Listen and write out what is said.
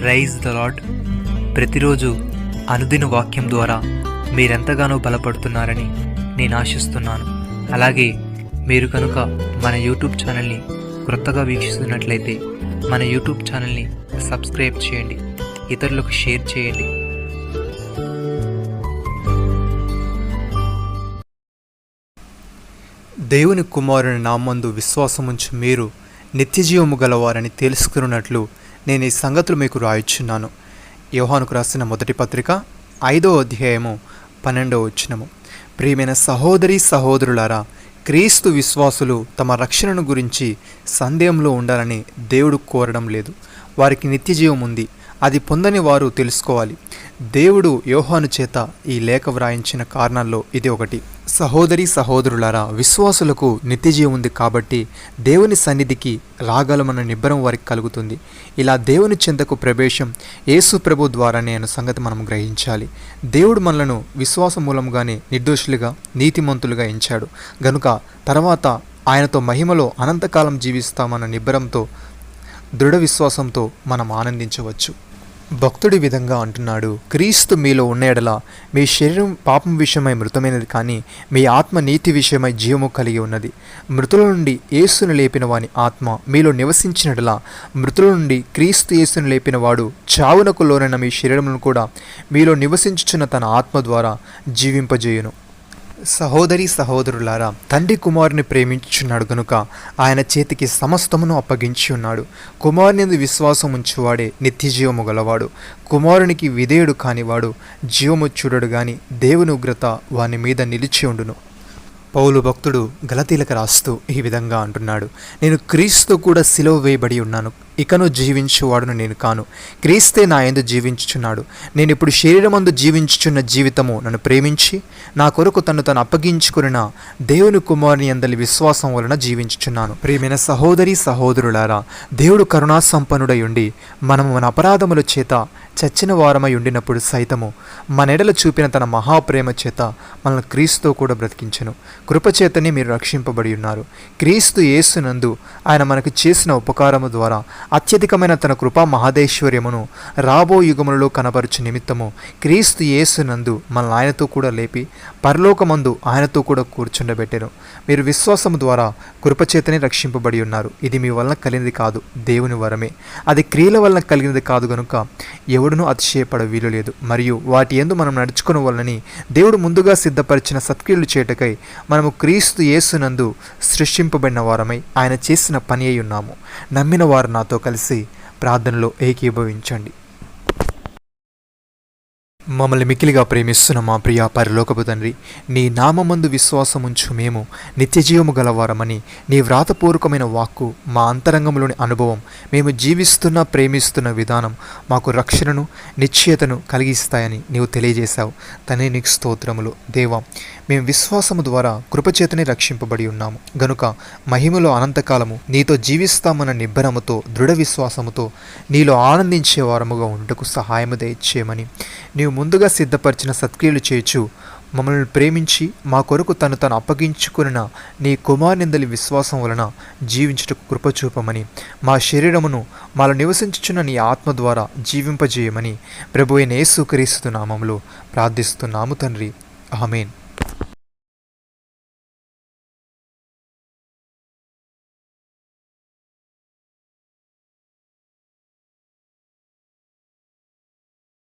Rise the lord. ప్రతిరోజు అనుదిన వాక్యం ద్వారా మీరెంతగానో బలపడుతున్నారని నేను ఆశిస్తున్నాను. అలాగే మీరు కనుక మన యూట్యూబ్ ఛానల్ని క్రొత్తగా వీక్షిస్తున్నట్లయితే మన యూట్యూబ్ ఛానల్ని సబ్స్క్రైబ్ చేయండి, ఇతరులకు షేర్ చేయండి. దేవుని కుమారుని నామందు విశ్వాసముంచు మీరు నిత్యజీవము గలవారని తెలుసుకున్నట్లు నేను ఈ సంగతులు మీకు రాయిచున్నాను. యోహానుకు రాసిన మొదటి పత్రిక 5వ అధ్యాయము 12వ వచనము. ప్రియమైన సహోదరి సహోదరులారా, క్రీస్తు విశ్వాసులు తమ రక్షణను గురించి సందేహంలో ఉండాలని దేవుడు కోరడం లేదు. వారికి నిత్యజీవం ఉంది, అది పొందని వారు తెలుసుకోవాలి. దేవుడు యోహాను చేత ఈ లేఖ వ్రాయించిన కారణాల్లో ఇది ఒకటి. సహోదరి సహోదరులారా, విశ్వాసులకు నిత్యజీవం ఉంది కాబట్టి దేవుని సన్నిధికి రాగలమన్న నిబ్బరం వారికి కలుగుతుంది. ఇలా దేవుని చెంతకు ప్రవేశం యేసు ప్రభు ద్వారానే అనే సంగతి మనం గ్రహించాలి. దేవుడు మనలను విశ్వాసం మూలంగానే నిర్దోషులుగా నీతిమంతులుగా ఎంచాడు గనుక తర్వాత ఆయనతో మహిమలో అనంతకాలం జీవిస్తామన్న నిబ్బరంతో దృఢ విశ్వాసంతో మనం ఆనందించవచ్చు. భక్తుడి విధంగా అంటున్నాడు, క్రీస్తు మీలో ఉన్న ఎడల మీ శరీరం పాపం విషయమై మృతమైనది, కానీ మీ ఆత్మ నీతి విషయమై జీవము కలిగి ఉన్నది. మృతుల నుండి యేసును లేపిన వాని ఆత్మ మీలో నివసించినడలా మృతుల నుండి క్రీస్తు యేసును లేపిన వాడు చావునకు లోనైన మీ శరీరమును కూడా మీలో నివసించుచున్న తన ఆత్మ ద్వారా జీవింపజేయును. సహోదరి సహోదరులారా, తండ్రి కుమారుని ప్రేమించుచున్నాడు గనుక ఆయన చేతికి సమస్తమును అప్పగించి ఉన్నాడు. కుమారుని విశ్వాసం ఉంచువాడే నిత్యజీవము గలవాడు. కుమారునికి విధేయుడు కానివాడు జీవము చూడడు గాని దేవుని ఉగ్రత వాని మీద నిలిచి ఉండును. పౌలు భక్తుడు గలతీలకు రాస్తూ ఈ విధంగా అంటున్నాడు, నేను క్రీస్తు కూడా సిలువ వేయబడి ఉన్నాను, ఇకను జీవించువాడును నేను కాను, క్రీస్తే నా యందు జీవించుచున్నాడు. నేను ఇప్పుడు శరీరమందు జీవించుచున్న జీవితము నన్ను ప్రేమించి నా కొరకు తను అప్పగించుకున్న దేవుని కుమారుని యందలి విశ్వాసం వలన జీవించుచున్నాను. ప్రియమైన సహోదరి సహోదరులారా, దేవుడు కరుణా సంపన్నుడై ఉండి మనము మన అపరాధముల చేత చచ్చిన వారమై ఉండినప్పుడు సైతము మన ఎడల చూపిన తన మహాప్రేమ చేత మనల్ని క్రీస్తుతో కూడా బ్రతికించెను. కృపచేతనే మీరు రక్షింపబడి ఉన్నారు. క్రీస్తు యేసునందు ఆయన మనకు చేసిన ఉపకారము ద్వారా అత్యధికమైన తన కృపా మహాదేశ్వర్యమును రాబో యుగములలో కనపరచు నిమిత్తము క్రీస్తు యేసునందు మనల్ని ఆయనతో కూడా లేపి పరలోకమందు ఆయనతో కూడా కూర్చుండబెట్టెను. మీరు విశ్వాసము ద్వారా కృపచేతనే రక్షింపబడి ఉన్నారు. ఇది మీ వలన కలిగినది కాదు, దేవుని వరమే. అది క్రియల వలన కలిగినది కాదు గనుక ఎవడునూ అతిశయపడ వీలు లేదు. మరియు వాటి యందు మనం నడుచుకుని వలనని దేవుడు ముందుగా సిద్ధపరిచిన సత్క్రియలు చేయుటకై మనము క్రీస్తు యేసునందు సృష్టింపబడిన వారమై ఆయన చేసిన పని అయి ఉన్నాము. నమ్మిన వారు నాతో కలిసి ప్రార్థనలో ఏకీభవించండి. మమ్మల్ని మిక్కిలిగా ప్రేమిస్తున్న మా ప్రియ పరలోకపు తండ్రి, నీ నామమందు విశ్వాసముంచు మేము నిత్యజీవము గలవారమని నీ వ్రాతపూర్వకమైన వాక్కు మా అంతరంగంలోని అనుభవం, మేము జీవిస్తున్న ప్రేమిస్తున్న విధానం మాకు రక్షణను నిశ్చయతను కలిగిస్తాయని నీవు తెలియజేశావు. తండ్రి నీకు స్తోత్రములు. దేవా, మేము విశ్వాసము ద్వారా కృపచేతనే రక్షింపబడి ఉన్నాము గనుక మహిమలో అనంతకాలము నీతో జీవిస్తామన్న నిబ్బరముతో దృఢ విశ్వాసముతో నీలో ఆనందించే వారముగా ఉండుటకు సహాయము దయచేయమని నీవు ముందుగా సిద్ధపరిచిన సత్క్రియలు చేయుచు మమ్మల్ని ప్రేమించి మా కొరకు తను అప్పగించుకున్న నీ కుమారునిందలి విశ్వాసం వలన జీవించుటకు కృపచూపమని మా శరీరమును మాలో నివసించుచున్న నీ ఆత్మ ద్వారా జీవింపజేయమని ప్రభువైన యేసుక్రీస్తు నామములో ప్రార్థిస్తున్నాము తండ్రి. ఆమేన్.